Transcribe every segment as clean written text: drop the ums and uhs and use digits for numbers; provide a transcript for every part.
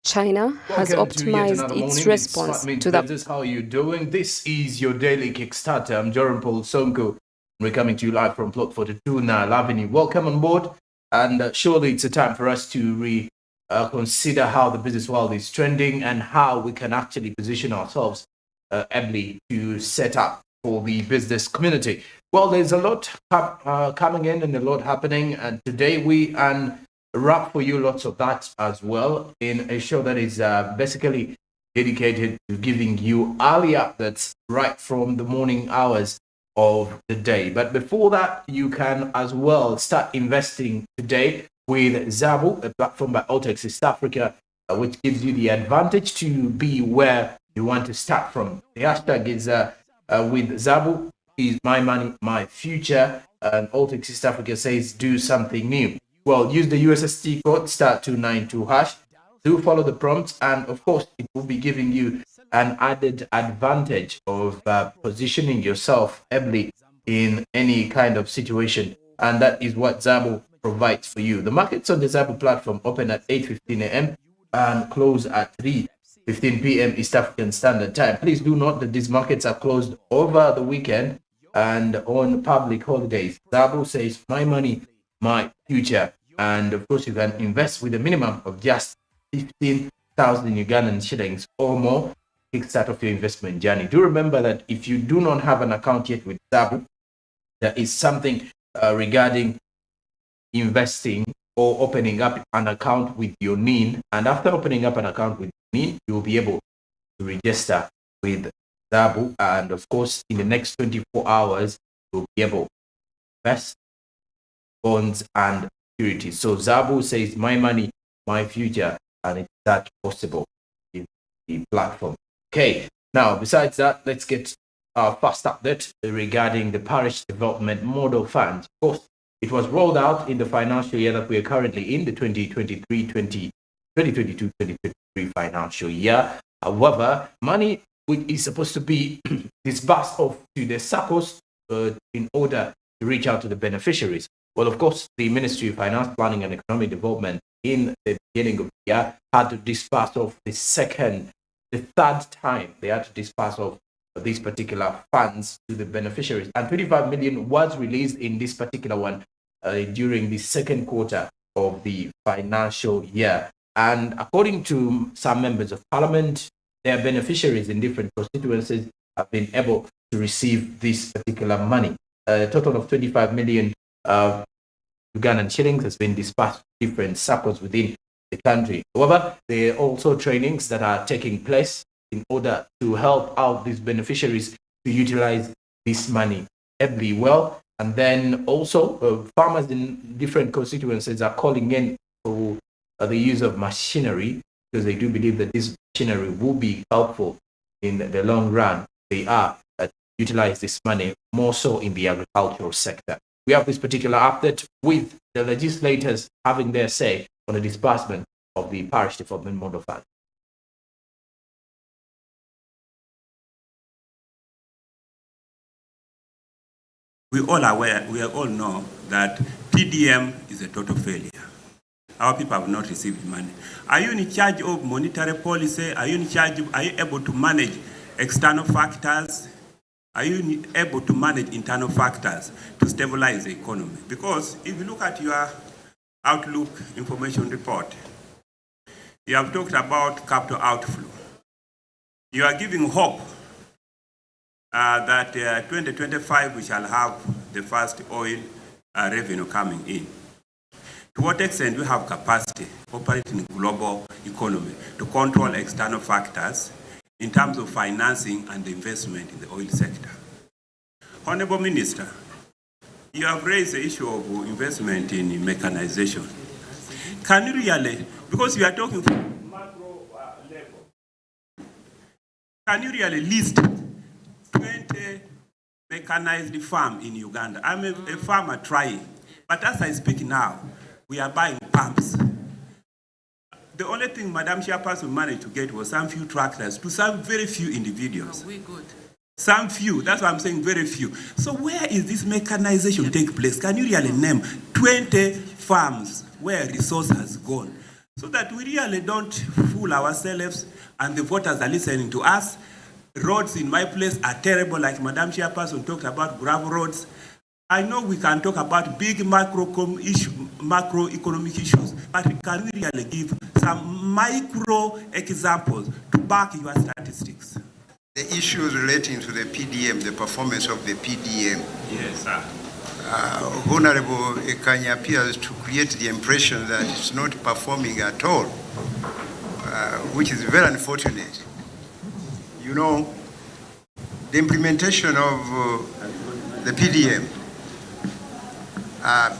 China has optimized its response to the... This is how you're doing. This is your daily Kickstarter. I'm Joran Paul Sonko. We're coming to you live from Plot 42 Nile Avenue. Welcome on board. And surely it's a time for us to consider how the business world is trending and how we can actually position ourselves ably to set up for the business community. Well, there's a lot coming in and a lot happening. And today we wrap for you lots of that as well in a show that is basically dedicated to giving you early updates right from the morning hours of the day. But before that, you can as well start investing today with Zabu, a platform by Altex East Africa, which gives you the advantage to be where you want to start from. The hashtag is with Zabu is my money, my future, and Altex East Africa says do something new. Well, use the USSD code *292#. Do follow the prompts, and of course, it will be giving you an added advantage of positioning yourself heavily in any kind of situation, and that is what Zabu provides for you. The markets on the Zabu platform open at 8:15 a.m. and close at 3:15 p.m. East African Standard Time. Please do note that these markets are closed over the weekend and on public holidays. Zabu says, my money, my future. And of course, you can invest with a minimum of just 15,000 Ugandan shillings or more to kickstart off your investment journey. Do remember that if you do not have an account yet with Zabu, there is something regarding investing or opening up an account with your NIN. And after opening up an account with NIN, you will be able to register with Zabu. And of course, in the next 24 hours, you'll be able to invest bonds and securities. So Zabu says, my money, my future, and it's that possible in the platform. Okay, now besides that, let's get our first update regarding the Parish Development Model Fund. Of course, it was rolled out in the financial year that we are currently in, the 2022-2023 financial year. However, money is supposed to be disbursed off to the SACCOs in order to reach out to the beneficiaries. Well, of course, the Ministry of Finance, Planning and Economic Development in the beginning of the year had to disperse off the third time they had to disperse off these particular funds to the beneficiaries. And 25 million was released in this particular one during the second quarter of the financial year. And according to some members of parliament, their beneficiaries in different constituencies have been able to receive this particular money. A total of 25 million Ugandan shillings has been dispersed to different SACCOs within the country. However, there are also trainings that are taking place in order to help out these beneficiaries to utilize this money heavily well. And then also farmers in different constituencies are calling in for the use of machinery, because they do believe that this machinery will be helpful in the long run. They are utilize this money more so in the agricultural sector. We have this particular update with the legislators having their say on the disbursement of the Parish Development Model Fund. We all know that PDM is a total failure. Our people have not received money. Are you in charge of monetary policy? Are you able to manage external factors? Are you able to manage internal factors to stabilize the economy? Because if you look at your Outlook information report, you have talked about capital outflow. You are giving hope that 2025 we shall have the first oil revenue coming in. To what extent do we have capacity operating in the global economy to control external factors in terms of financing and investment in the oil sector? Honorable Minister, you have raised the issue of investment in mechanization. Can you really, because we are talking from macro level, can you really list 20 mechanized farms in Uganda? I'm a farmer trying, but as I speak now, we are buying pumps. The only thing Madam Chairperson managed to get was some few tractors to some very few individuals. No, we good. Some few, that's why I'm saying very few. So where is this mechanization take place? Can you really name 20 farms where resource has gone? So that we really don't fool ourselves and the voters are listening to us. Roads in my place are terrible, like Madam Chairperson talked about gravel roads. I know we can talk about big macroeconomic issues, but can we really give some micro examples to back your statistics? The issues relating to the PDM, the performance of the PDM. Yes, sir. Honorable Ekanya appears to create the impression that it's not performing at all, which is very unfortunate. You know, the implementation of the PDM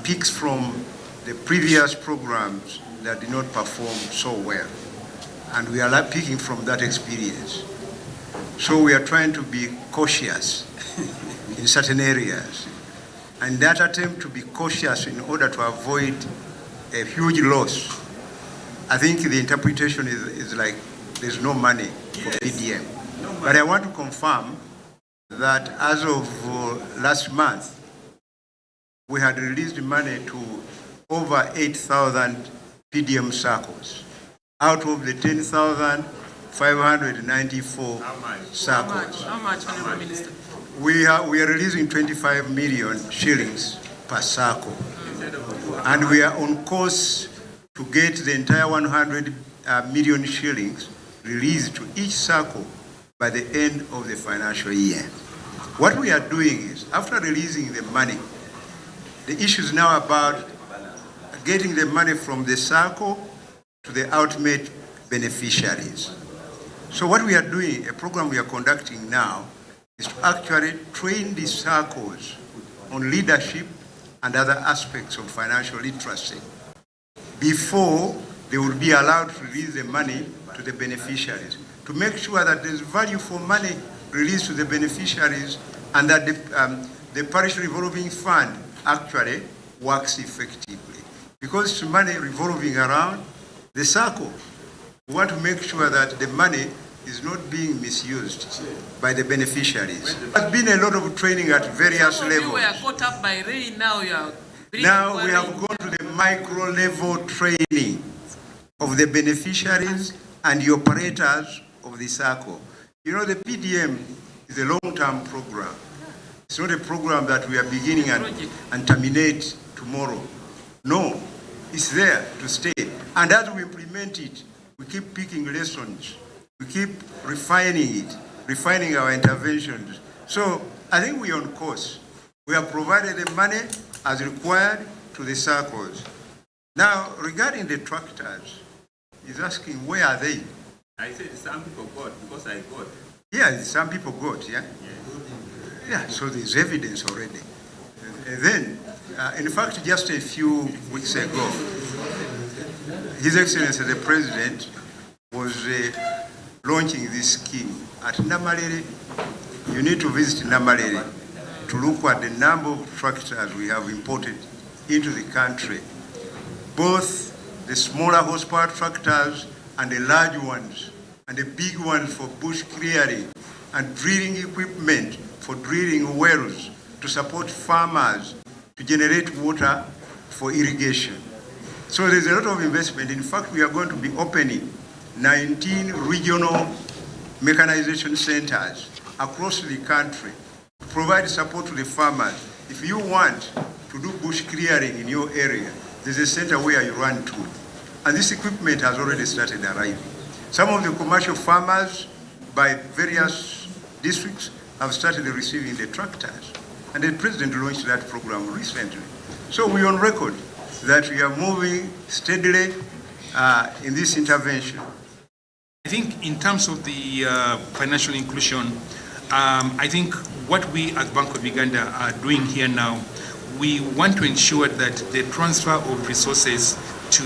peaks from the previous programs that did not perform so well. And we are picking from that experience. So we are trying to be cautious in certain areas. And that attempt to be cautious in order to avoid a huge loss, I think the interpretation is like there's no money for PDM. No money. But I want to confirm that as of last month, we had released money to over 8,000 PDM circles out of the 10,594 circles. How much, Honorable Minister? We are releasing 25 million shillings per circle. And we are on course to get the entire 100 million shillings released to each circle by the end of the financial year. What we are doing is, after releasing the money, the issue is now about getting the money from the circle to the ultimate beneficiaries. So what we are doing, a program we are conducting now, is to actually train the circles on leadership and other aspects of financial literacy before they will be allowed to release the money to the beneficiaries, to make sure that there's value for money released to the beneficiaries and that the parish revolving fund actually works effectively. Because it's money revolving around the circle, we want to make sure that the money is not being misused by the beneficiaries. There's been a lot of training at various levels. You were caught up by rain, now you are... Now we have gone to the micro level training of the beneficiaries and the operators of the circle. You know, the PDM is a long-term program. It's not a program that we are beginning and terminate tomorrow. No, it's there to stay. And as we implement it, we keep picking lessons. We keep refining it, refining our interventions. So I think we're on course. We have provided the money as required to the circles. Now, regarding the tractors, he's asking, where are they? I said some people got because I got. Yeah, some people got, yeah? Yeah, so there's evidence already. Then, in fact, just a few weeks ago, His Excellency the President was launching this scheme at Namalere. You need to visit Namalere to look at the number of tractors we have imported into the country. Both the smaller horsepower tractors and the large ones, and the big ones for bush clearing and drilling equipment for drilling wells to support farmers to generate water for irrigation. So there's a lot of investment. In fact, we are going to be opening 19 regional mechanization centers across the country to provide support to the farmers. If you want to do bush clearing in your area, there's a center where you run to. And this equipment has already started arriving. Some of the commercial farmers by various districts have started receiving the tractors. And the President launched that program recently. So we're on record that we are moving steadily in this intervention. I think in terms of the financial inclusion, I think what we as Bank of Uganda are doing here now, we want to ensure that the transfer of resources to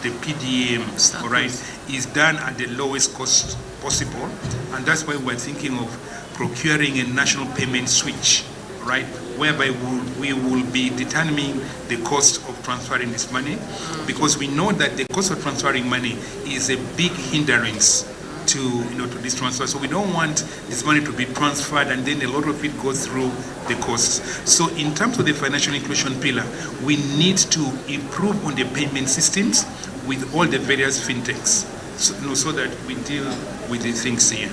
the PDM, all right, is done at the lowest cost possible. And that's why we're thinking of procuring a national payment switch, right, whereby we will be determining the cost of transferring this money, because we know that the cost of transferring money is a big hindrance to, to this transfer. So we don't want this money to be transferred and then a lot of it goes through the costs. So in terms of the financial inclusion pillar, we need to improve on the payment systems with all the various fintechs, so that we deal with the things here.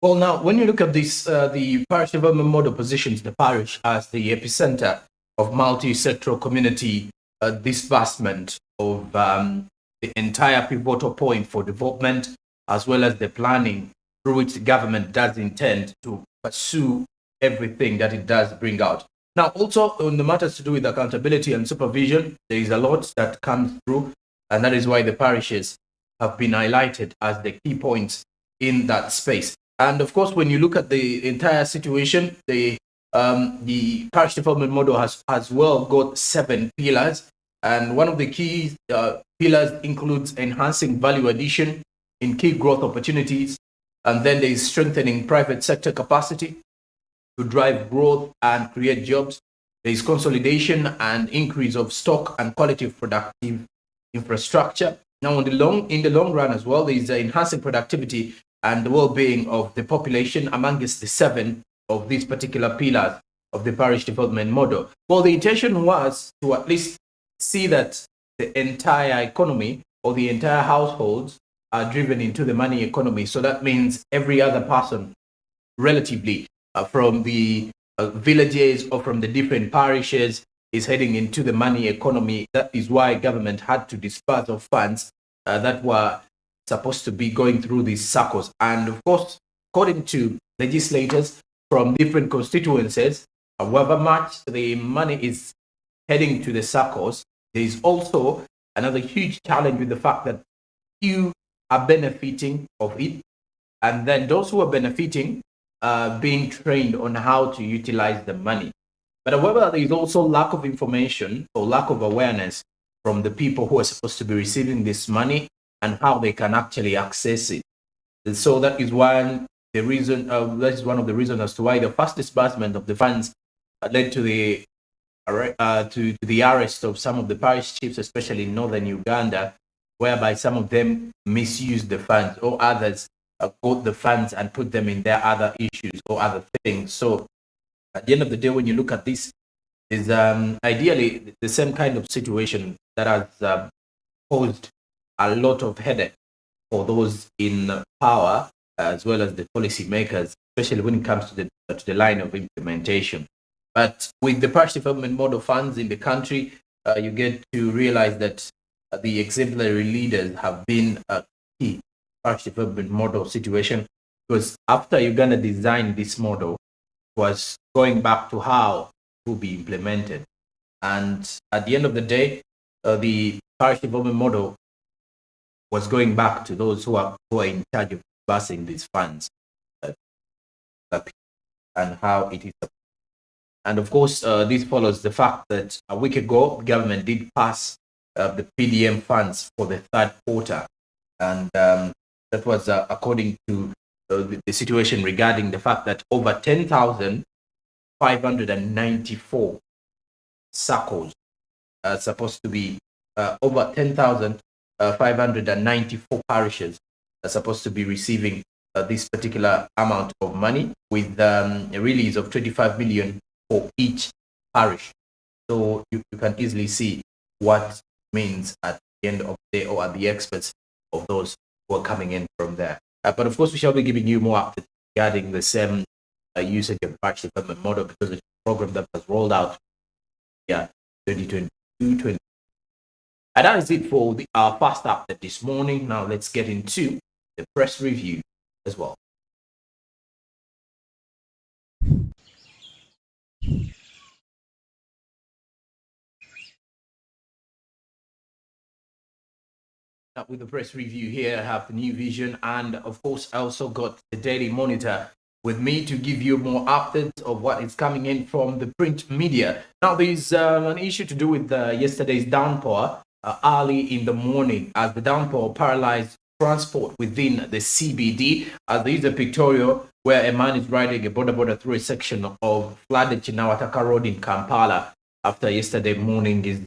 Well, now, when you look at this, the parish development model positions the parish as the epicenter of multi-sectoral community disbursement of the entire pivotal point for development, as well as the planning through which the government does intend to pursue everything that it does bring out. Now, also on the matters to do with accountability and supervision, there is a lot that comes through, and that is why the parishes have been highlighted as the key points in that space. And of course, when you look at the entire situation, the parish development model has as well got 7 pillars. And one of the key pillars includes enhancing value addition in key growth opportunities. And then there is strengthening private sector capacity to drive growth and create jobs. There is consolidation and increase of stock and quality of productive infrastructure. Now, in the long run as well, there is enhancing productivity and the well-being of the population amongst the 7 of these particular pillars of the parish development model. Well, the intention was to at least see that the entire economy or the entire households are driven into the money economy. So that means every other person relatively from the villages or from the different parishes is heading into the money economy. That is why government had to dispose of funds that were supposed to be going through these circles. And of course, according to legislators from different constituencies, however much the money is heading to the circles, there is also another huge challenge with the fact that few are benefiting of it, and then those who are benefiting being trained on how to utilize the money. But however, there is also lack of information or lack of awareness from the people who are supposed to be receiving this money and how they can actually access it. And so that is one the reason. That is one of the reasons as to why the first disbursement of the funds led to the arrest of some of the parish chiefs, especially in northern Uganda, whereby some of them misused the funds, or others got the funds and put them in their other issues or other things. So at the end of the day, when you look at this, is ideally the same kind of situation that has caused a lot of headache for those in power as well as the policymakers, especially when it comes to the line of implementation. But with the parish development model funds in the country, you get to realize that the exemplary leaders have been a key parish development model situation, because after Uganda designed this model, was going back to how it will be implemented. And at the end of the day, the parish development model was going back to those who are in charge of disbursing these funds and how it is. And of course, this follows the fact that a week ago, the government did pass the PDM funds for the 3rd quarter. And that was according to the situation regarding the fact that over 10,594 circles are supposed to be, over 10,594 parishes are supposed to be receiving this particular amount of money, with a release of 25 million for each parish. So you can easily see what it means at the end of the day, or at the expense of those who are coming in from there. But of course, we shall be giving you more updates regarding the same usage of parish development model, because it's a program that was rolled out 2022-20. And that is it for our first update this morning. Now let's get into the press review as well. With the press review here, I have the New Vision, and of course I also got the Daily Monitor with me to give you more updates of what is coming in from the print media. Now there's an issue to do with yesterday's downpour early in the morning, as the downpour paralyzed transport within the CBD. There is a pictorial where a man is riding a boda through a section of flooded Chinawataka Road in Kampala. after yesterday morning's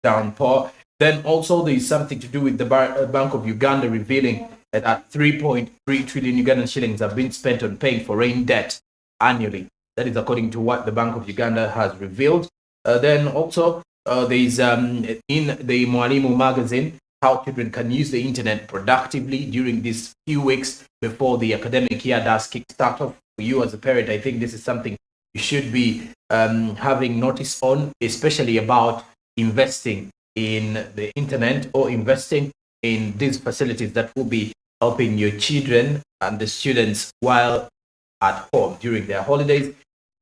downpour. Then also there is something to do with the Bank of Uganda revealing that at 3.3 trillion Ugandan shillings have been spent on paying for rain debt annually. That is according to what the Bank of Uganda has revealed. Then also there is in the Mwalimu magazine how children can use the internet productively during these few weeks before the academic year does kickstart off. For you as a parent, I think this is something you should be having notice on, especially about investing in the internet or investing in these facilities that will be helping your children and the students while at home during their holidays.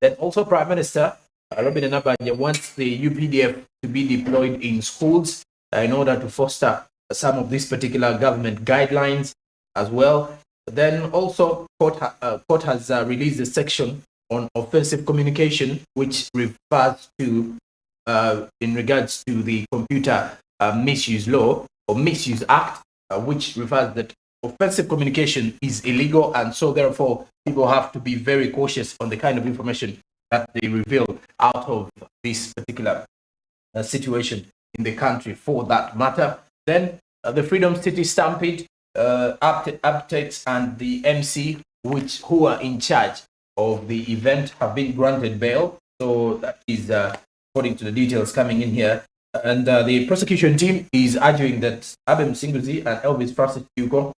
Then also Prime Minister Robin Nabanja wants the UPDF to be deployed in schools in order to foster some of these particular government guidelines as well. Then also court has released a section on offensive communication, which refers to in regards to the Computer Misuse Law or Misuse Act, which refers that offensive communication is illegal, and so therefore people have to be very cautious on the kind of information that they reveal out of this particular situation in the country for that matter. Then the Freedom City Stampede updates and the MC, who are in charge of the event, have been granted bail. So that is according to the details coming in here. And the prosecution team is arguing that Abem Singuzi and Elvis Francis Hugo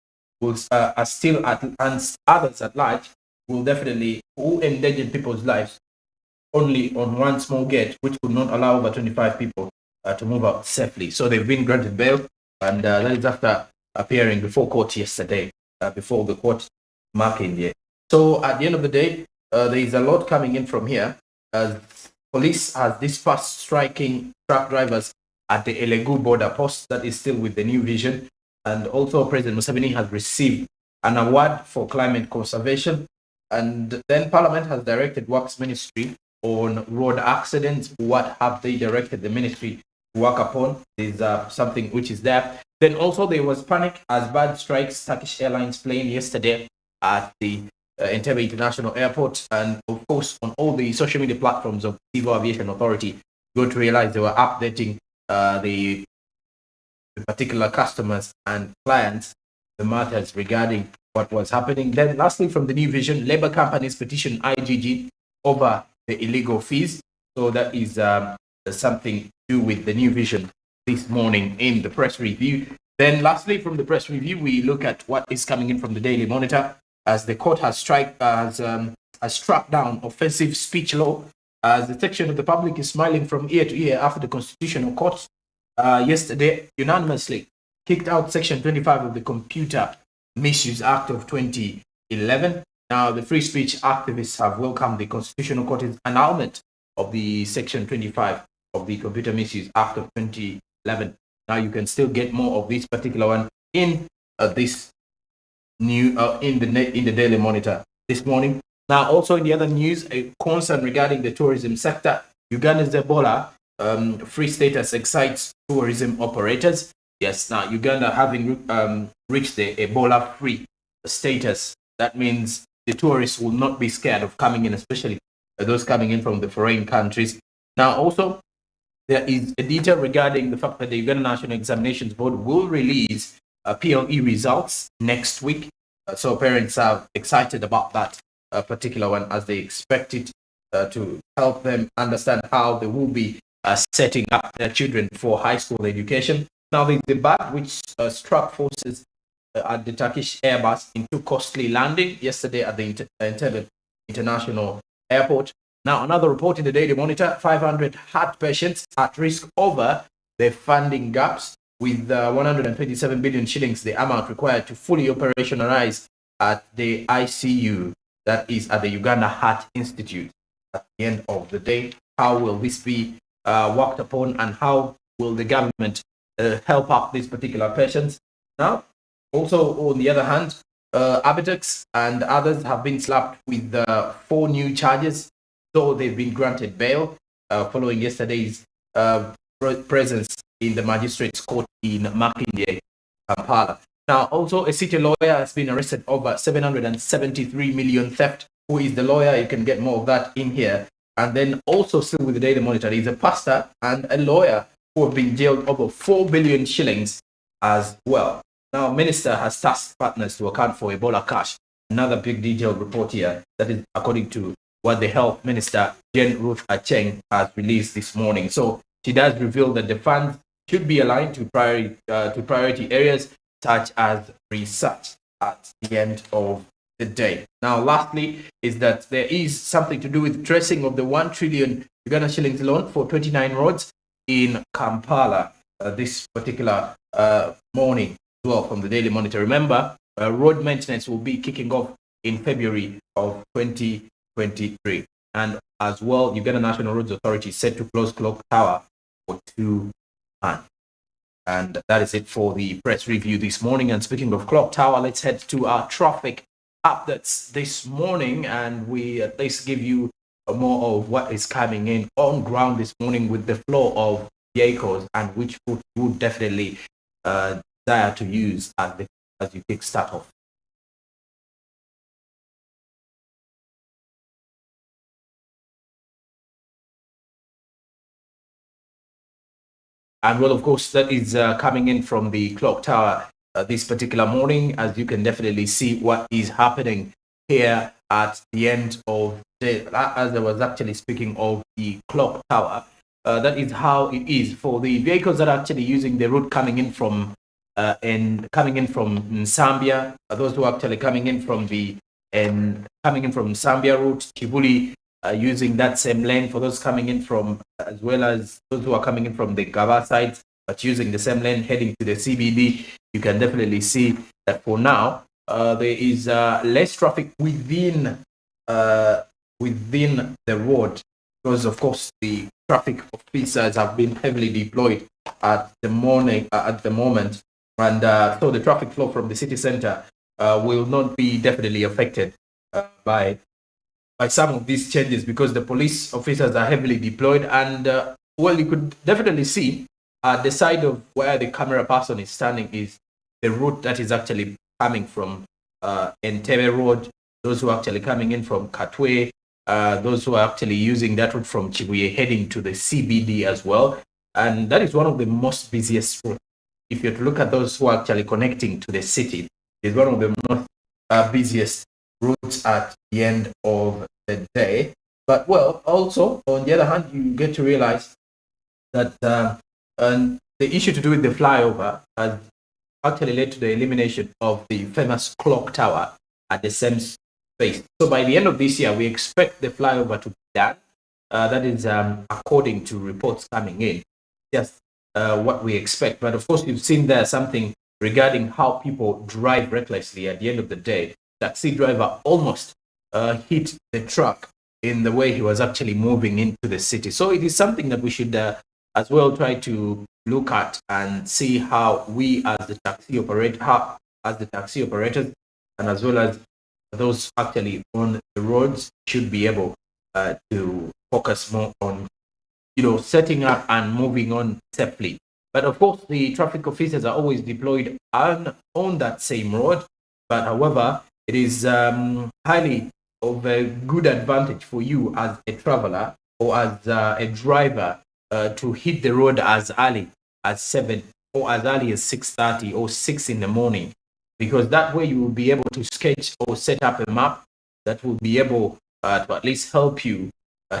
are still at, and others at large will definitely endanger people's lives only on one small gate, which would not allow over 25 people to move out safely. So they've been granted bail, and that is after appearing before court yesterday, before the court marking here. So at the end of the day, there is a lot coming in from here, as police has dispatched striking truck drivers at the Elegu border post that is still with the New Vision. And also President Museveni has received an award for climate conservation. And then Parliament has directed Works Ministry on road accidents. What have they directed the ministry to work upon? Is something which is there. Then also there was panic as bird strikes Turkish Airlines plane yesterday at the Entebbe International Airport, and of course on all the social media platforms of Civil Aviation Authority, you got to realize they were updating the particular customers and clients the matters regarding what was happening. Then lastly, from the New Vision, labor companies petition IGG over the illegal fees. So that is something to do with the New Vision this morning in the press review. Then lastly, from the press review, we look at what is coming in from the Daily Monitor, as the court has struck down offensive speech law, as the section of the public is smiling from ear to ear after the Constitutional Court yesterday unanimously kicked out Section 25 of the Computer Misuse Act of 2011. Now, the free speech activists have welcomed the Constitutional Court's annulment of the Section 25 of the Computer Misuse Act of 2011. Now, you can still get more of this particular one in this new in the Daily Monitor this morning. Now, also in the other news, a concern regarding the tourism sector. Uganda's Ebola free status excites tourism operators. Yes, now Uganda having reached the Ebola free status, that means the tourists will not be scared of coming in, especially those coming in from the foreign countries. Now, also, there is a detail regarding the fact that the Uganda National Examinations Board will release PLE results next week. So parents are excited about that particular one, as they expect it to help them understand how they will be setting up their children for high school education. Now, the bird which struck forces at the Turkish Airbus into costly landing yesterday at the Entebbe International Airport. Now, another report in the Daily Monitor, 500 heart patients at risk over their funding gaps, with 127 billion shillings, the amount required to fully operationalize at the ICU, that is at the Uganda Heart Institute. At the end of the day, how will this be worked upon, and how will the government help out these particular patients? Now, also on the other hand, Abitex and others have been slapped with 4 new charges, so they've been granted bail following yesterday's presence in the magistrates court in Makindye, Kampala. Now, also a city lawyer has been arrested over 773 million theft. Who is the lawyer? You can get more of that in here. And then also still with the Daily Monitor is a pastor and a lawyer who have been jailed over 4 billion shillings as well. Now, Minister has tasked partners to account for Ebola cash. Another big detailed report here that is according to what the Health Minister, Jen Ruth Acheng, has released this morning. So she does reveal that the funds should be aligned to priority areas such as research at the end of the day. Now, lastly, is that there is something to do with tracing of the 1 trillion Uganda shillings loan for 29 roads in Kampala this particular morning as well from the Daily Monitor. Remember, road maintenance will be kicking off in February of 2023. And as well, Uganda National Roads Authority is set to close Clock Tower for 2 months. And that is it for the press review this morning. And speaking of Clock Tower, let's head to our traffic updates this morning, and we at least give you more of what is coming in on ground this morning with the flow of vehicles and which route you would definitely desire to use as you kick start off. And well, of course, that is coming in from the Clock Tower this particular morning, as you can definitely see what is happening here at the end of the day. As I was actually speaking of the Clock Tower, that is how it is for the vehicles that are actually using the route coming in from Zambia. Those who are actually coming in from Zambia route, Kibuli, using that same lane. For those coming in from, as well as those who are coming in from the Gava side, but using the same lane heading to the CBD, you can definitely see that for now there is less traffic within the road, because of course the traffic officers have been heavily deployed at the moment, and so the traffic flow from the city center will not be definitely affected by some of these changes, because the police officers are heavily deployed. And well, you could definitely see the side of where the camera person is standing is the route that is actually coming from Entebbe Road, those who are actually coming in from Katwe, those who are actually using that route from Chibuye heading to the CBD as well. And that is one of the most busiest routes. If you look at those who are actually connecting to the city, it's one of the most busiest routes at the end of the day. But well, also on the other hand, you get to realize that the issue to do with the flyover has actually led to the elimination of the famous clock tower at the same space. So by the end of this year, we expect the flyover to be done. That is according to reports coming in. Just what we expect. But of course, you've seen there something regarding how people drive recklessly. At the end of the day, taxi driver almost hit the truck in the way he was actually moving into the city. So it is something that we should as well try to look at and see how we as the taxi operators and as well as those actually on the roads should be able to focus more on setting up and moving on safely. But of course, the traffic officers are always deployed on that same road. But however, it is highly of a good advantage for you as a traveler or as a driver to hit the road as early as 7 or as early as 6:30 or 6 in the morning, because that way you will be able to sketch or set up a map that will be able to at least help you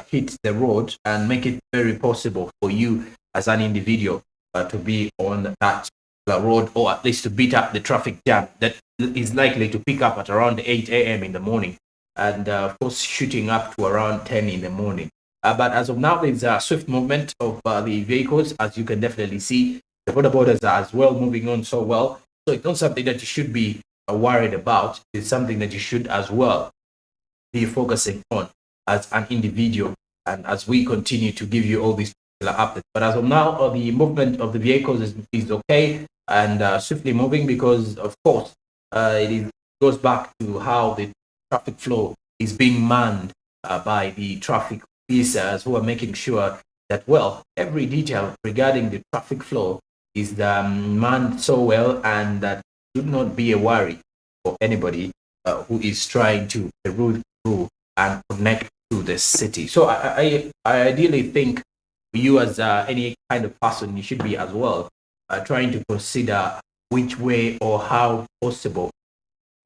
hit the road and make it very possible for you as an individual to be on that road, or at least to beat up the traffic jam that is likely to pick up at around 8 a.m. in the morning, and of course shooting up to around 10 in the morning. But as of now, there's a swift movement of the vehicles, as you can definitely see. The border borders are as well moving on so well. So it's not something that you should be worried about. It's something that you should as well be focusing on as an individual, and as we continue to give you all these updates. But as of now, the movement of the vehicles is okay and swiftly moving, because of course it goes back to how the traffic flow is being manned by the traffic officers, who are making sure that, well, every detail regarding the traffic flow is manned so well, and that should not be a worry for anybody who is trying to route through and connect to the city. So I ideally think you as any kind of person, you should be as well trying to consider which way or how possible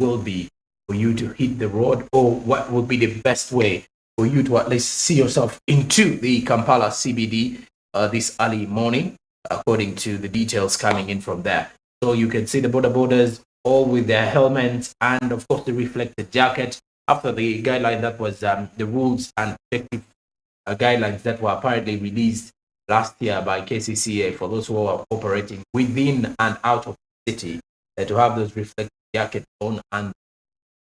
will be for you to hit the road, or what would be the best way for you to at least see yourself into the Kampala CBD this early morning, according to the details coming in from there. So you can see the boarders all with their helmets and of course the reflected jacket after the guideline that was the rules and effective guidelines that were apparently released last year by KCCA for those who are operating within and out of the city, to have those reflective jackets on and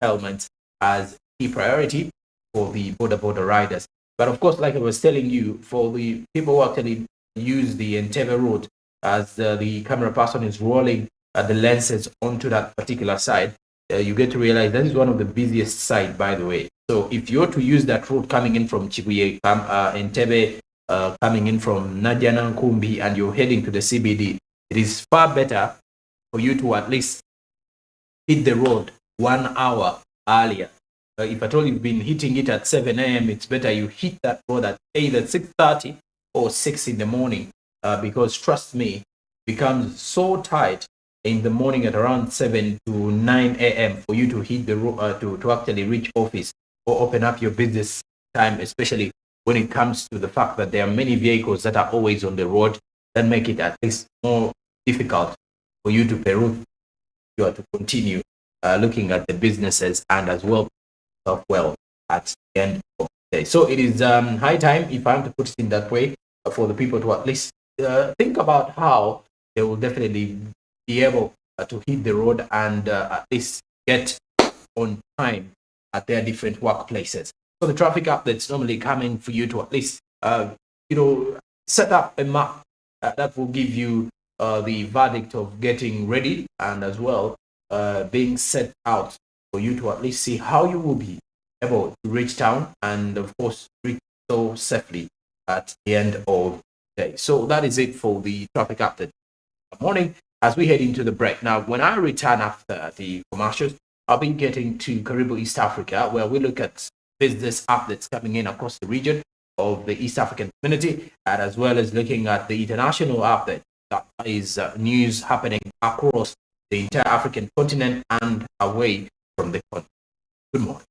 helmets as key priority for the border riders. But of course, like I was telling you, for the people who actually use the Entebbe route, as the camera person is rolling the lenses onto that particular side, you get to realize that is one of the busiest sides, by the way. So if you're to use that route coming in from Chibuye, Entebbe, coming in from Najana Nkumbi, and you're heading to the CBD, it is far better for you to at least hit the road 1 hour earlier. If at all you've been hitting it at 7 a.m., it's better you hit that road at either 6:30 or 6 in the morning, because trust me, it becomes so tight in the morning at around 7 to 9 a.m. for you to hit the road, to actually reach office or open up your business time, especially when it comes to the fact that there are many vehicles that are always on the road that make it at least more difficult for you to peruse. You are to continue looking at the businesses and as well at the end of the day. So it is high time, if I'm to put it in that way, for the people to at least think about how they will definitely be able to hit the road and at least get on time at their different workplaces. So the traffic updates normally coming for you to at least set up a map that will give you the verdict of getting ready, and as well being set out for you to at least see how you will be able to reach town and of course reach so safely at the end of the day. So that is it for the traffic update. Good morning as we head into the break. Now, when I return after the commercials, I'll be getting to Karibu, East Africa, where we look at business updates coming in across the region of the East African community, and as well as looking at the international update that is news happening across the entire African continent and away from the continent. Good morning.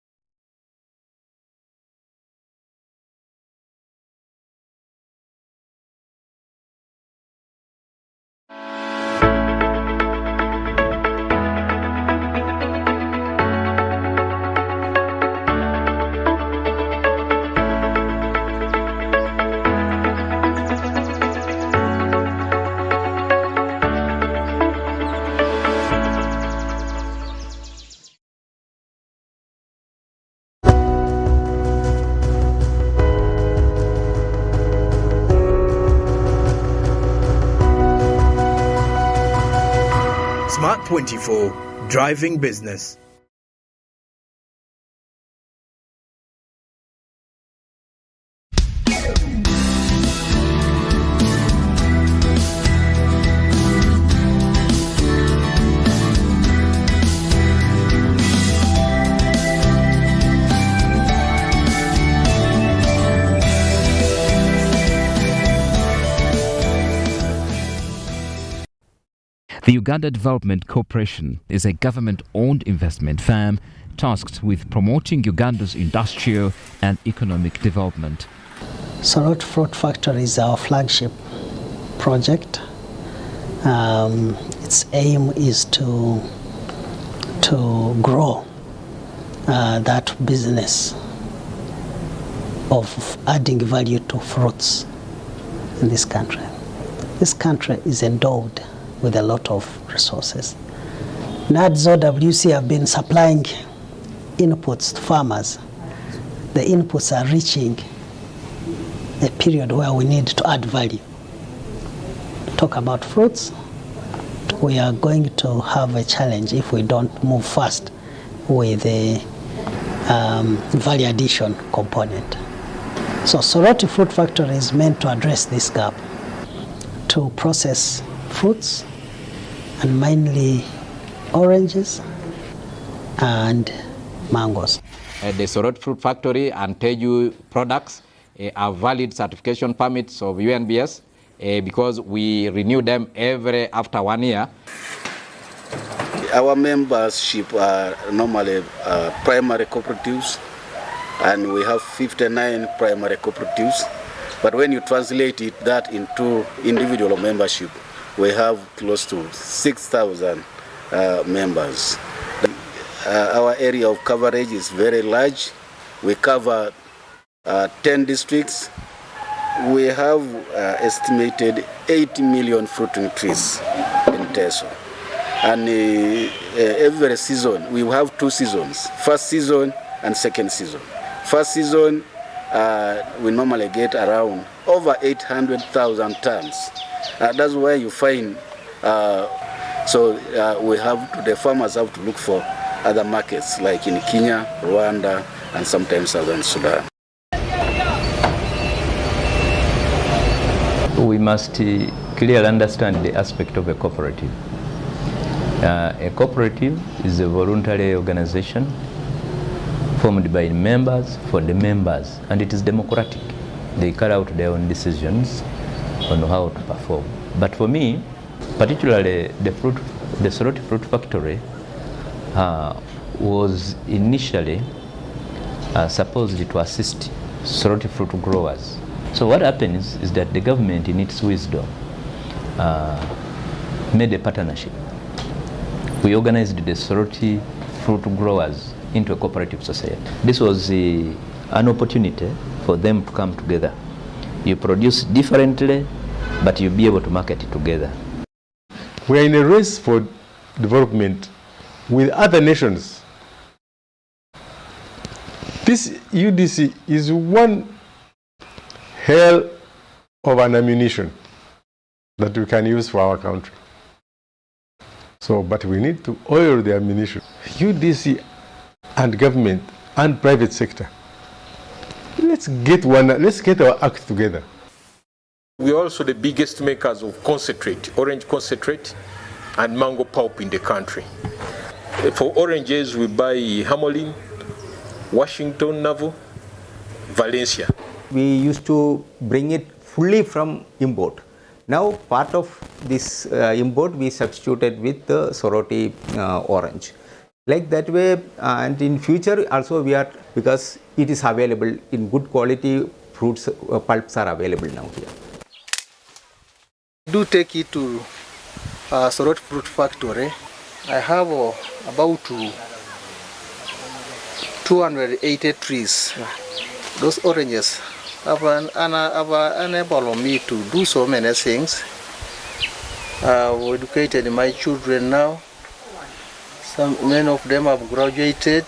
Smart24, driving business. The Uganda Development Corporation is a government-owned investment firm tasked with promoting Uganda's industrial and economic development. Sorot Fruit Factory is our flagship project. Its aim is to grow that business of adding value to fruits in this country. This country is endowed with a lot of resources. NADSO WC have been supplying inputs to farmers. The inputs are reaching a period where we need to add value. Talk about fruits, we are going to have a challenge if we don't move fast with the value addition component. So Soroti Fruit Factory is meant to address this gap, to process fruits, and mainly oranges and mangoes. the Sorot Fruit Factory and Teju products have valid certification permits of UNBS because we renew them after 1 year. Our membership are normally primary cooperatives, and we have 59 primary cooperatives. But when you translate that into individual membership, we have close to 6,000 members. Our area of coverage is very large. We cover 10 districts. We have estimated 80 million fruiting trees in Teso. And every season, we have 2 seasons, first season and second season. First season, we normally get around over 800,000 tons. That's why you find, the farmers have to look for other markets like in Kenya, Rwanda, and sometimes Southern Sudan. We must clearly understand the aspect of a cooperative. A cooperative is a voluntary organization formed by members for the members, and it is democratic. They carry out their own decisions on how to perform. But for me, particularly the Sorot Fruit Factory was initially supposed to assist Sorot fruit growers. So what happens is that the government, in its wisdom, made a partnership. We organized the Sorot fruit growers into a cooperative society. This was an opportunity for them to come together. You produce differently, but you'll be able to market it together. We are in a race for development with other nations. This UDC is one hell of an ammunition that we can use for our country. But we need to oil the ammunition. UDC and government and private sector, let's get our act together. We are also the biggest makers of concentrate, orange concentrate and mango pulp in the country. For oranges, we buy Hamolin, Washington Navel, Valencia. We used to bring it fully from import. Now part of this import we substituted with the Soroti orange. Like that way, and in future also we are, because it is available in good quality fruits, pulps are available now here. Do take it to Sorot Fruit Factory. I have about 280 trees. Those oranges have enabled me to do so many things. I've educated my children now. Many of them have graduated.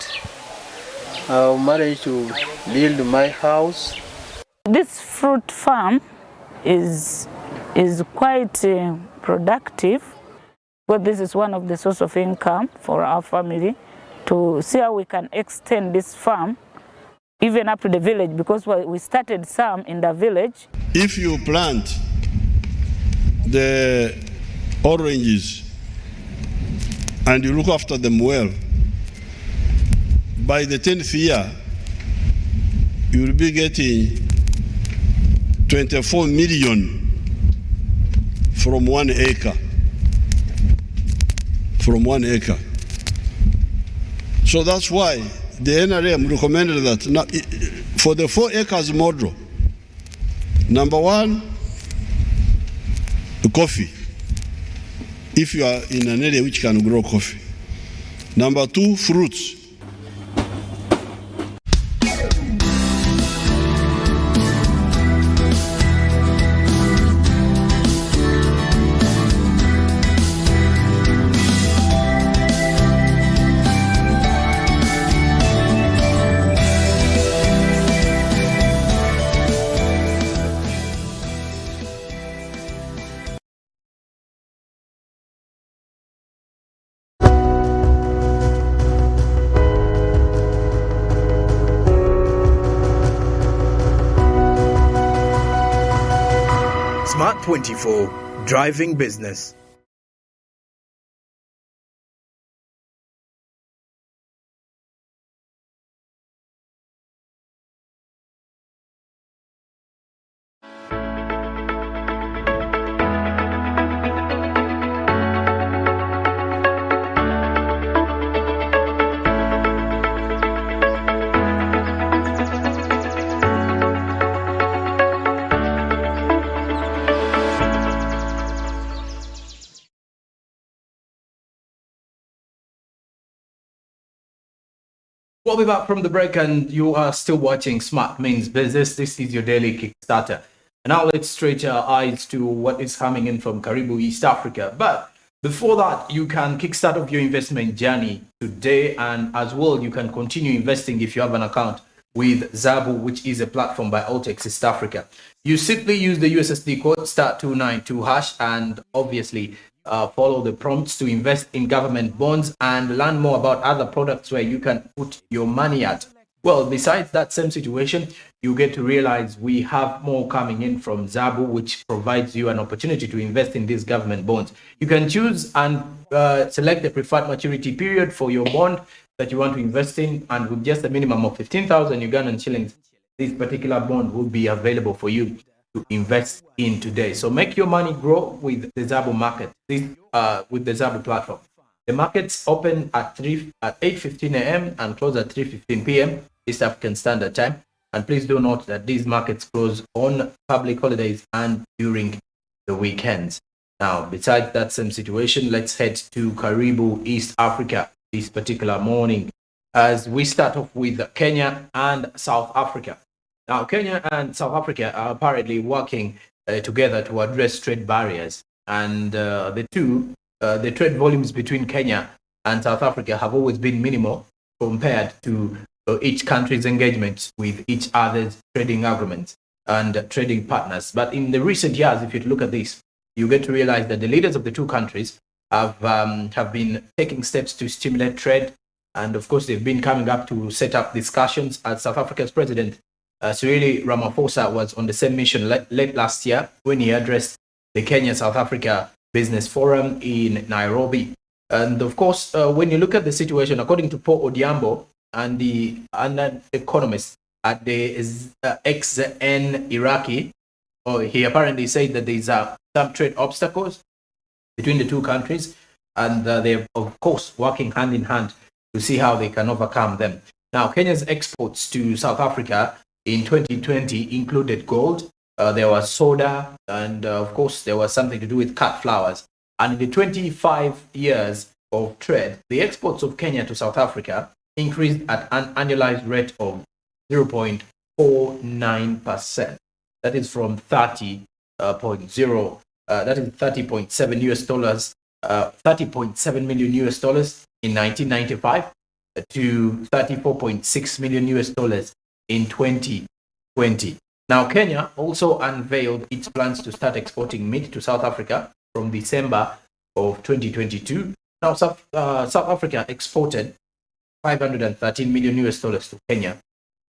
I've managed to build my house. This fruit farm is quite productive, but this is one of the source of income for our family, to see how we can extend this farm even up to the village, because we started some in the village. If you plant the oranges and you look after them well, by the 10th year, you'll be getting 24 million from 1 acre. From 1 acre. So that's why the NRM recommended that for the 4 acres model, number 1, coffee, if you are in an area which can grow coffee. Number 2, fruits. Smart24, driving business. We'll be back from the break, and you are still watching Smart Means Business. This is your daily Kickstarter. And now let's stretch our eyes to what is coming in from Caribou, East Africa. But before that, you can kickstart off your investment journey today, and as well, you can continue investing if you have an account with Zabu, which is a platform by Altex East Africa. You simply use the USSD code *292# and obviously follow the prompts to invest in government bonds and learn more about other products where you can put your money at. Well, besides that same situation, you get to realize we have more coming in from Zabu, which provides you an opportunity to invest in these government bonds. You can choose and select the preferred maturity period for your bond that you want to invest in, and with just a minimum of 15,000 Ugandan shillings, this particular bond will be available for you to invest in today. So make your money grow with the Zabu market, with the Zabu platform. The markets open at 8:15 a.m. and close at 3:15 p.m. East African Standard Time. And please do note that these markets close on public holidays and during the weekends. Now, besides that same situation, let's head to Caribou, East Africa this particular morning, as we start off with Kenya and South Africa. Now, Kenya and South Africa are apparently working together to address trade barriers, and the trade volumes between Kenya and South Africa have always been minimal compared to each country's engagements with each other's trading agreements and trading partners. But in the recent years, if you look at this, you get to realize that the leaders of the two countries have been taking steps to stimulate trade, and of course they've been coming up to set up discussions. As South Africa's president Cyril Ramaphosa was on the same mission late last year when he addressed the Kenya-South Africa Business Forum in Nairobi. And of course, when you look at the situation, according to Paul Odhiambo and an economist at the XN Iraqi, he apparently said that there are some trade obstacles between the two countries, and they're of course working hand in hand to see how they can overcome them. Now, Kenya's exports to South Africa in 2020 included gold, there was soda, and of course there was something to do with cut flowers. And in the 25 years of trade, the exports of Kenya to South Africa increased at an annualized rate of 0.49%. That is from 30.0. That is $30.7 $30.7 million in 1995 to $34.6 million in 2020. Now, Kenya also unveiled its plans to start exporting meat to South Africa from December of 2022. Now, South Africa exported $513 million to Kenya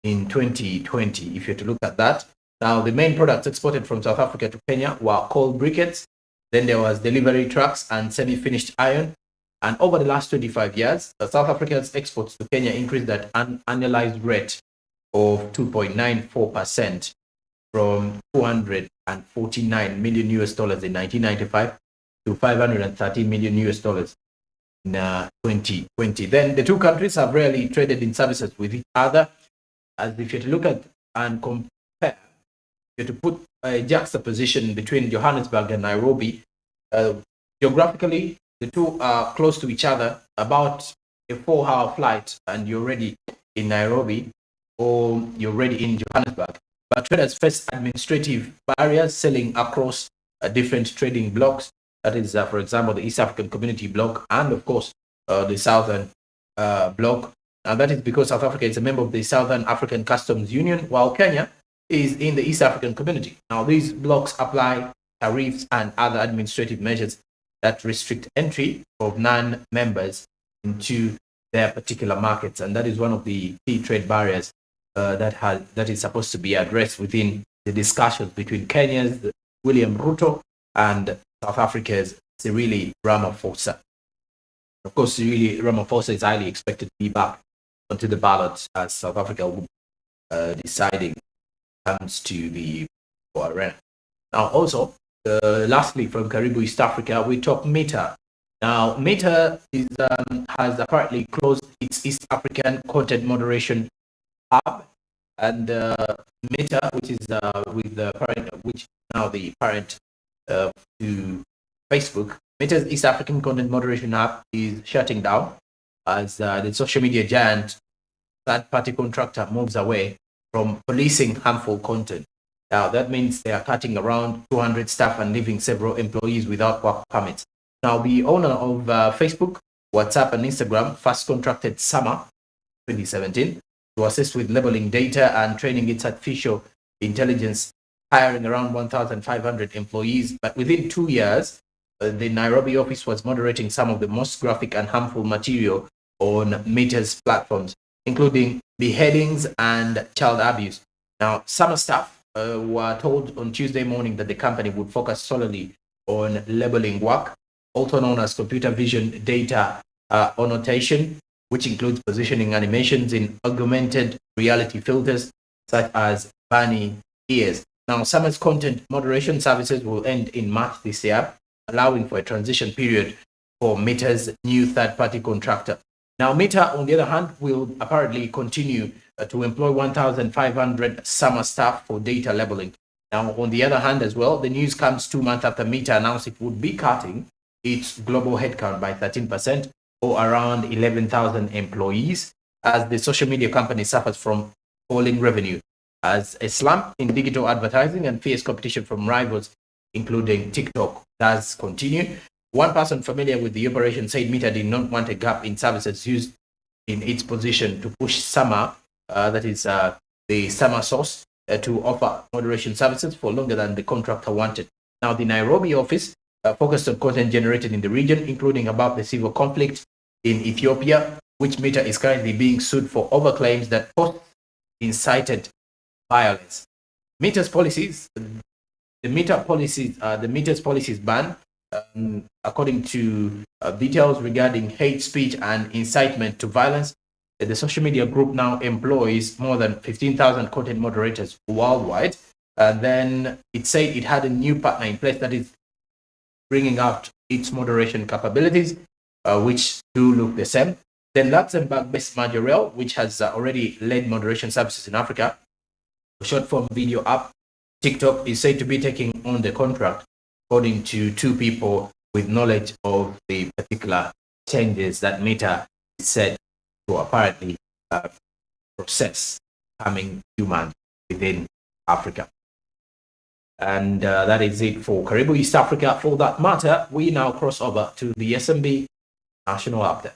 in 2020. If you're to look at that, now the main products exported from South Africa to Kenya were coal briquettes, then there was delivery trucks and semi-finished iron. And over the last 25 years, South Africa's exports to Kenya increased at an annualized rate of 2.94%, from $249 million in 1995 to $530 million in 2020. Then the two countries have rarely traded in services with each other, as if you look at and compare, you have to put a juxtaposition between Johannesburg and Nairobi. Geographically, the two are close to each other, about a 4-hour flight, and you're already in Nairobi or you're already in Johannesburg. But traders face administrative barriers selling across different trading blocks. That is, for example, the East African Community Bloc and, of course, the Southern Bloc. And that is because South Africa is a member of the Southern African Customs Union, while Kenya is in the East African Community. Now, these blocks apply tariffs and other administrative measures that restrict entry of non-members into their particular markets. And that is one of the key trade barriers that is supposed to be addressed within the discussions between Kenya's William Ruto and South Africa's Cyril Ramaphosa. Of course, Cyril Ramaphosa is highly expected to be back onto the ballot as South Africa will deciding comes to the arena. Now, also, lastly, from Caribou, East Africa, we talk Meta. Now, Meta has apparently closed its East African content moderation hub, and Meta, which is with the parent, which now the parent to Facebook, Meta's East African content moderation hub is shutting down, as the social media giant third-party contractor moves away from policing harmful content. Now, that means they are cutting around 200 staff and leaving several employees without work permits. Now, the owner of Facebook, WhatsApp, and Instagram first contracted Summer 2017 to assist with labeling data and training its artificial intelligence, hiring around 1,500 employees. But within 2 years, the Nairobi office was moderating some of the most graphic and harmful material on Meta's platforms, including beheadings and child abuse. Now, Summer staff were told on Tuesday morning that the company would focus solely on labeling work, also known as computer vision data annotation, which includes positioning animations in augmented reality filters such as bunny ears. Now, Summer's content moderation services will end in March this year, allowing for a transition period for Meta's new third-party contractor. Now, Meta, on the other hand, will apparently continue to employ 1,500 Summer staff for data labeling. Now, on the other hand as well, the news comes 2 months after Meta announced it would be cutting its global headcount by 13%, or around 11,000 employees, as the social media company suffers from falling revenue, as a slump in digital advertising and fierce competition from rivals, including TikTok, does continue. One person familiar with the operation said Meta did not want a gap in services used in its position to push Summer, that is the Summer source, to offer moderation services for longer than the contractor wanted. Now, the Nairobi office focused on content generated in the region, including about the civil conflict in Ethiopia, which Meta is currently being sued for over claims that posts incited violence. Meta's policies, Meta's policies ban, according to details regarding hate speech and incitement to violence. The social media group now employs more than 15,000 content moderators worldwide. And then it said it had a new partner in place that is bringing out its moderation capabilities, which do look the same. Then Luxembourg-based Majorel, which has already led moderation services in Africa, short-form video app TikTok, is said to be taking on the contract, according to 2 people with knowledge of the particular changes that Meta is said to apparently process coming few months within Africa. And that is it for Karibu East Africa. For that matter, we now cross over to the SMB National Update.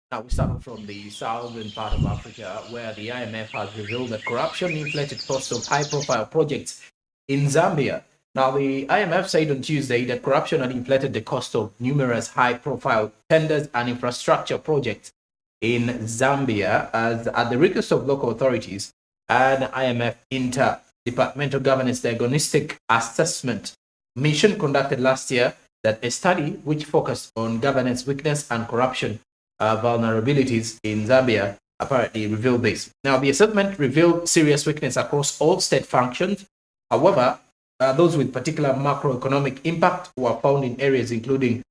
Now we start from the southern part of Africa, where the IMF has revealed that corruption inflated costs of high-profile projects in Zambia. Now, the IMF said on Tuesday that corruption had inflated the cost of numerous high-profile tenders and infrastructure projects in Zambia, as at the request of local authorities, an IMF Interdepartmental Governance Diagnostic Assessment mission conducted last year that a study which focused on governance weakness and corruption vulnerabilities in Zambia apparently revealed this. Now, the assessment revealed serious weakness across all state functions. However, those with particular macroeconomic impact were found in areas including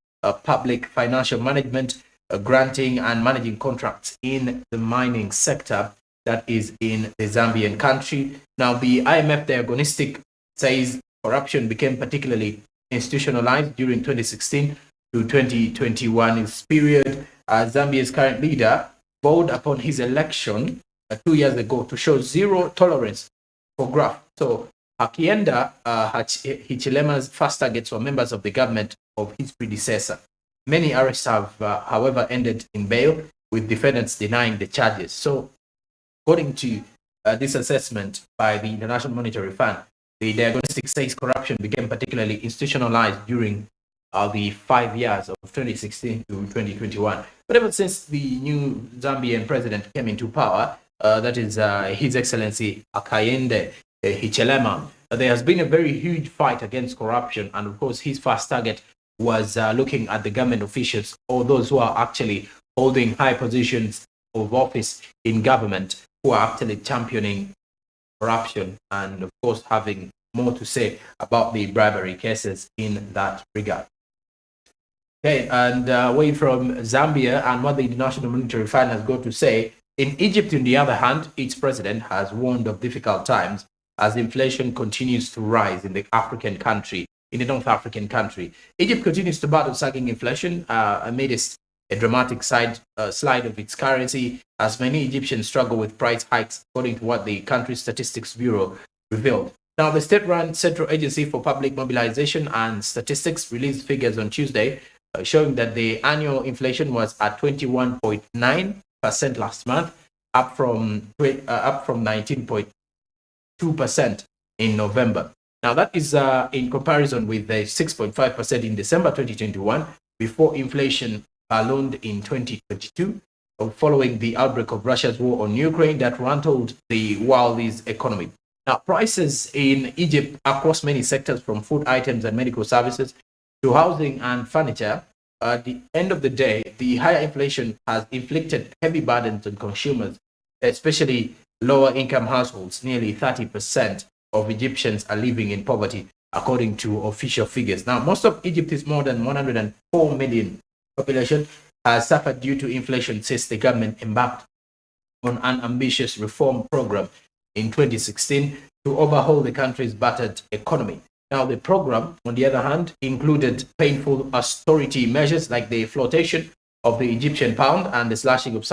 public financial management, granting and managing contracts in the mining sector that is in the Zambian country. Now, the IMF diagnostic says corruption became particularly institutionalized during 2016 to 2021 period. Zambia's current leader vowed upon his election 2 years ago to show zero tolerance for graft. So Hakainde Hichilema's first targets were members of the government of his predecessor. Many arrests have, however, ended in bail, with defendants denying the charges. So, according to this assessment by the International Monetary Fund, the diagnostic says corruption became particularly institutionalized during the 5 years of 2016 to 2021. But ever since the new Zambian president came into power, that is His Excellency Hakainde Hichilema, there has been a very huge fight against corruption. And of course, his first target was looking at the government officials, or those who are actually holding high positions of office in government, who are actually championing corruption and, of course, having more to say about the bribery cases in that regard. Okay, and away from Zambia and what the International Monetary Fund has got to say, in Egypt, on the other hand, its president has warned of difficult times as inflation continues to rise in the North African country. Egypt continues to battle sagging inflation amidst a dramatic slide of its currency, as many Egyptians struggle with price hikes, according to what the country's Statistics Bureau revealed. Now, the state-run Central Agency for Public Mobilization and Statistics released figures on Tuesday showing that the annual inflation was at 21.9% last month, up from 19.2% in November. Now, that is in comparison with the 6.5% in December 2021, before inflation ballooned in 2022, following the outbreak of Russia's war on Ukraine that rattled the world's economy. Now, prices in Egypt across many sectors, from food items and medical services to housing and furniture, at the end of the day, the higher inflation has inflicted heavy burdens on consumers, especially lower income households. Nearly 30% of Egyptians are living in poverty, according to official figures. Now, most of Egypt's more than 104 million population has suffered due to inflation since the government embarked on an ambitious reform program in 2016 to overhaul the country's battered economy. Now, the program, on the other hand, included painful austerity measures like the flotation of the Egyptian pound and the slashing of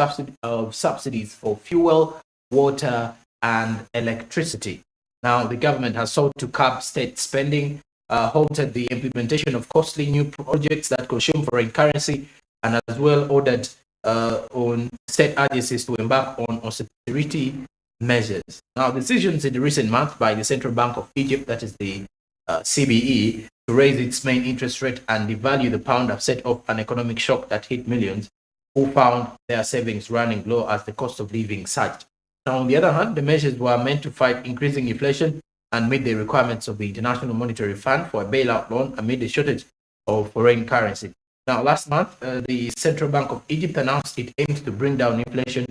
subsidies for fuel, water, and electricity. Now, the government has sought to curb state spending, halted the implementation of costly new projects that consume foreign currency, and as well ordered on state agencies to embark on austerity measures. Now, decisions in the recent month by the Central Bank of Egypt, that is the CBE, to raise its main interest rate and devalue the pound have set off an economic shock that hit millions who found their savings running low as the cost of living surged. Now, on the other hand, the measures were meant to fight increasing inflation and meet the requirements of the International Monetary Fund for a bailout loan amid the shortage of foreign currency. Now, last month, the Central Bank of Egypt announced it aims to bring down inflation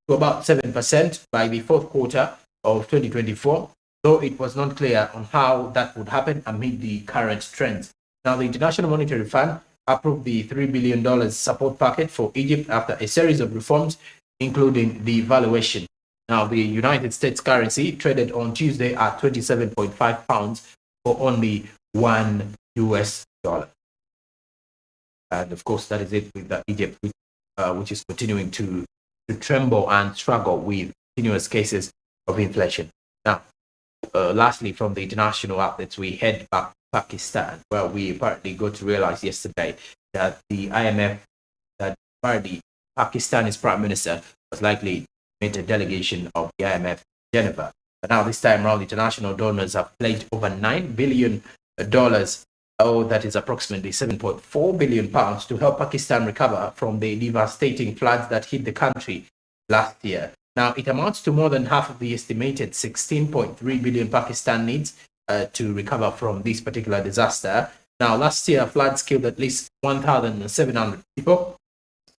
to about 7% by the fourth quarter of 2024, though it was not clear on how that would happen amid the current trends. Now, the International Monetary Fund approved the $3 billion support package for Egypt after a series of reforms, including the valuation. Now, the United States currency traded on Tuesday at 27.5 pounds for only $1. And of course, that is it with Egypt, which is continuing to tremble and struggle with continuous cases of inflation. Now, lastly, from the international outlets, we head back to Pakistan, where we apparently got to realize yesterday that the IMF, that apparently Pakistani's Prime Minister was likely to meet a delegation of the IMF in Geneva. But now this time around, international donors have pledged over $9 billion, that is approximately 7.4 billion pounds, to help Pakistan recover from the devastating floods that hit the country last year. Now, it amounts to more than half of the estimated 16.3 billion Pakistan needs to recover from this particular disaster. Now, last year, floods killed at least 1,700 people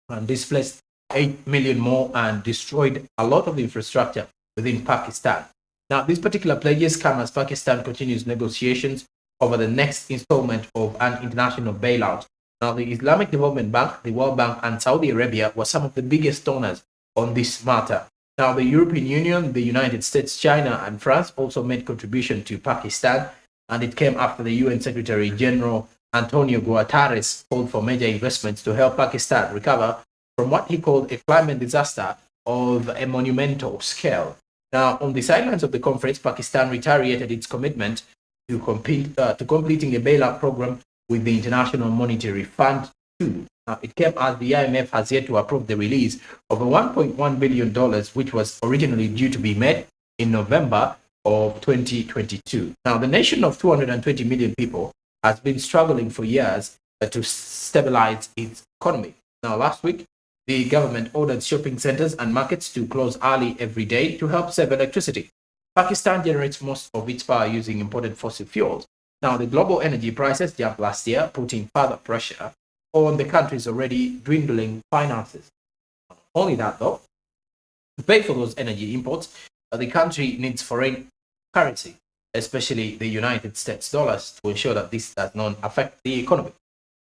and displaced 8 million more and destroyed a lot of the infrastructure within Pakistan. Now, these particular pledges come as Pakistan continues negotiations over the next installment of an international bailout. Now, the Islamic Development Bank, the World Bank, and Saudi Arabia were some of the biggest donors on this matter. Now, the European Union, the United States, China, and France also made contribution to Pakistan, and it came after the UN Secretary General Antonio Guterres called for major investments to help Pakistan recover from what he called a climate disaster of a monumental scale. Now, on the sidelines of the conference, Pakistan reiterated its commitment to completing a bailout program with the International Monetary Fund too. Now, it came as the IMF has yet to approve the release of a $1.1 billion, which was originally due to be made in November of 2022. Now, the nation of 220 million people has been struggling for years to stabilize its economy. Now, last week, the government ordered shopping centers and markets to close early every day to help save electricity. Pakistan generates most of its power using imported fossil fuels. Now, the global energy prices jumped last year, putting further pressure on the country's already dwindling finances. Not only that, though, to pay for those energy imports, the country needs foreign currency, especially the United States dollars, to ensure that this does not affect the economy.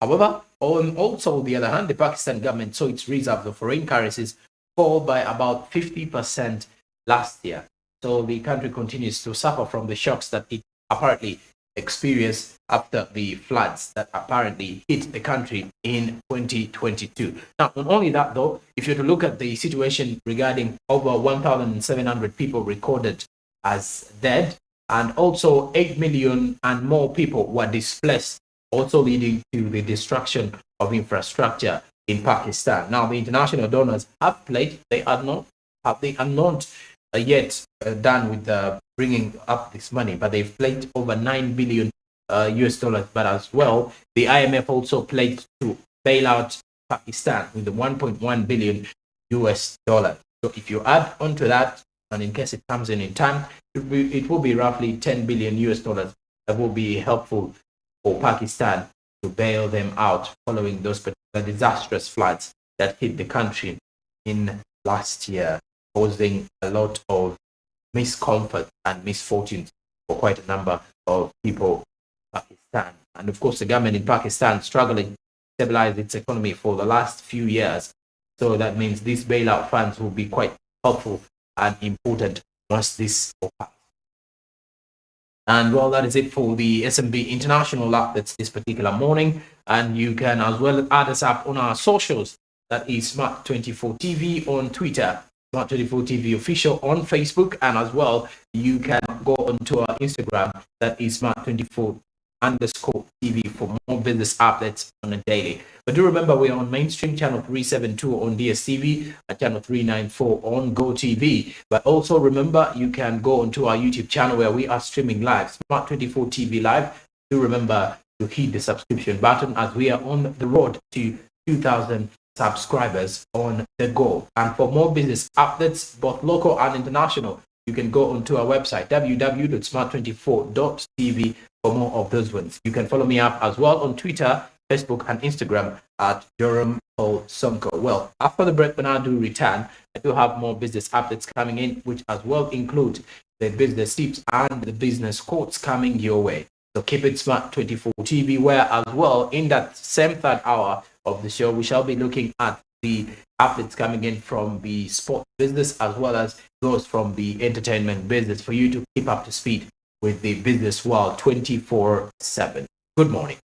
However, Also, on the other hand, the Pakistan government saw its reserves of foreign currencies fall by about 50% last year. So the country continues to suffer from the shocks that it apparently experienced after the floods that apparently hit the country in 2022. Now, not only that though, if you're to look at the situation regarding over 1,700 people recorded as dead, and also 8 million and more people were displaced, also leading to the destruction of infrastructure in Pakistan. Now, the international donors have played. They are not yet done with bringing up this money, but they've pledged over 9 billion US dollars. But as well, the IMF also pledged to bail out Pakistan with the 1.1 billion US dollars. So if you add onto that, and in case it comes in time, it will be roughly 10 billion US dollars that will be helpful for Pakistan to bail them out following those particular disastrous floods that hit the country in last year, causing a lot of miscomfort and misfortunes for quite a number of people in Pakistan. And of course, the government in Pakistan struggling to stabilize its economy for the last few years. So that means these bailout funds will be quite helpful and important once this occurs. And well, that is it for the SMB International updates this particular morning. And you can as well add us up on our socials. That is Smart24 TV on Twitter, Smart24 TV official on Facebook, and as well you can go onto our Instagram, that is Smart24_TV for more business updates on a daily. But do remember, we're on mainstream channel 372 on DSTV and channel 394 on GOTV. But also remember, you can go onto our YouTube channel where we are streaming live, Smart24 TV Live. Do remember to hit the subscription button as we are on the road to 2,000 subscribers on the go. And for more business updates, both local and international, you can go onto our website, www.smart24.tv, for more of those ones. You can follow me up as well on Twitter, Facebook, and Instagram at Joram Paul Sonko. Well, after the break, when I do return, I do have more business updates coming in, which as well include the business tips and the business quotes coming your way. So keep it Smart24 TV, where as well in that same third hour of the show, we shall be looking at the updates coming in from the sports business as well as those from the entertainment business for you to keep up to speed with the business world 24/7. Good morning.